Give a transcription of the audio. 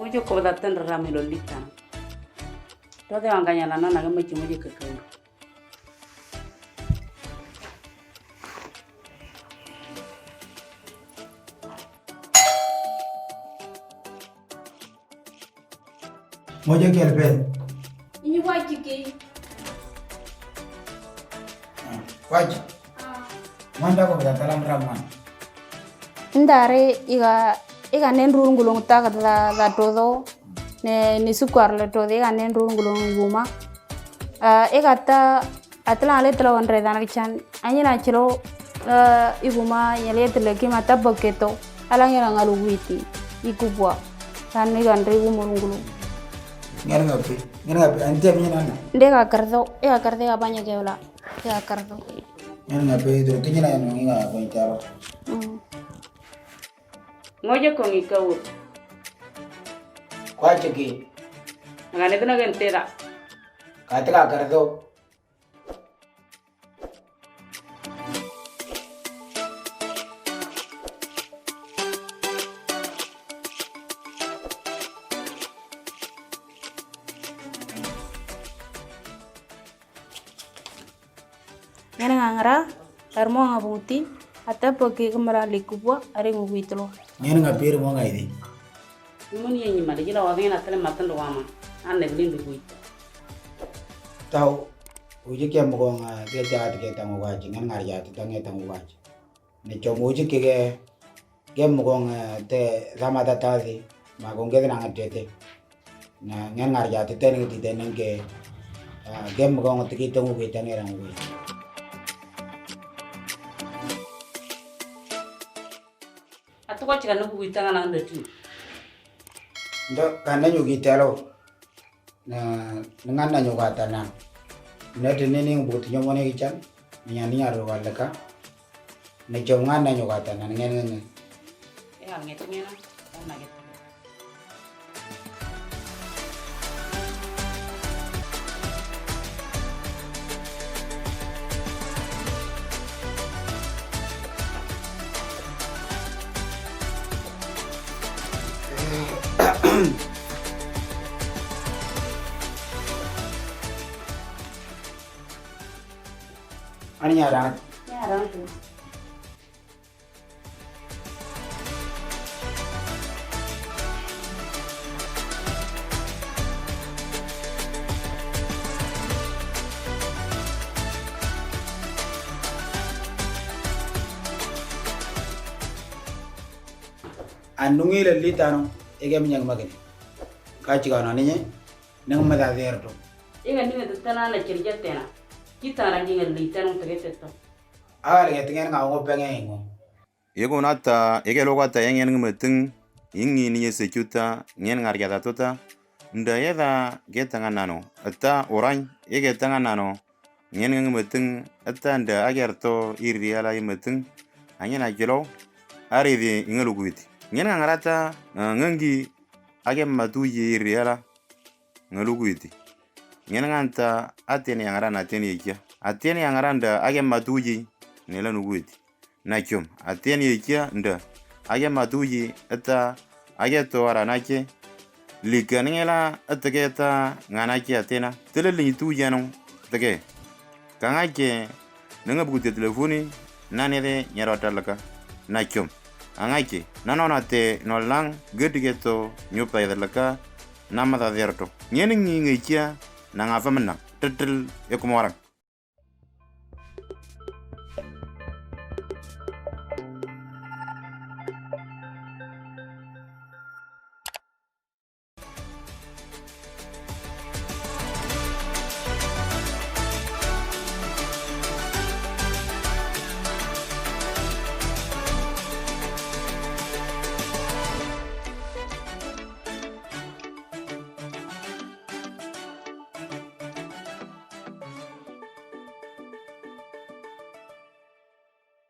Mojo ko da tan ramelo litana. To de anganya na na ga mojo ka kawo. Mojo kelbe. Ini waji ke. Waji. Manda ko da talam ramman. Ndare iga nendru ngulung ta da todo ne sukwar le todo iga nendru ngulung guma iga ta atla ale tla wanre dana chan anyina chilo iguma yele tla ki mata boketo alang yang ngalu witi ikubwa tan iga ndre gumurungulu Ngera ante nyana ndega kardo iga banya keula iga kardo ngera pe do kinyana no ngiga ko itaro Mojo ko ngi kawo. Waji ki Ngane tana gen tera. kataka kardo ngana ngara tarmo ngabuti ata poki kumara likubwa are ngubitlo ngena ngapir mo ngaidi Muni yenyi mali jila wa ngena tele matan do wama. An ne blindu buita. taw uji ke mo nga ke jaat ke tango waji ngena ngar jaat tange tango waji ne chomo uji ke mo nga te ramada tazi ma gonge na ngatete na ngena ngar jaat te ngi te nenge ke mo nga te ki tango ke tange rango Atu ko chika no buita ngana ndati. ndo kana nyugi telo na ngana nyuga tana na tenene ngubuti nyomone kichan nyani aro walaka na jongana nyuga tana ngene Ya ngetu ngena. Ana gitu. ani nyara Ya ran tu. anungi le litano ege minyang magani kachi kana ninye nang mada derto Iga ni ngetu tana na kirja tena. Kita rangi ngali tana mtagete to. awal ge tingen ngawo penge ngo Yego nata ege logata yang ngemeteng ingi ni sejuta ngen ngarya tota nda yeda getanga nano ata orang ege tanga nano ngen ngemeteng ata nda agerto iriala yemeteng anyana jelo ari di ngeluguiti ngen ngarata ngengi age matu iriala ngeluguiti ngen nganta atene yang arana atene yang aranda age matuji nela nuguiti Nakyum atien yekia nda age matuji eta age to aranache likaningela etegeta nganache atena teleli tujano tege kangache nanga bugute telefoni nanere nyarotalaka nakyum angache nanonate nolang gedigeto nyupa yadalaka namada derto nyeningi ngekia nangafamna tetel ekumorang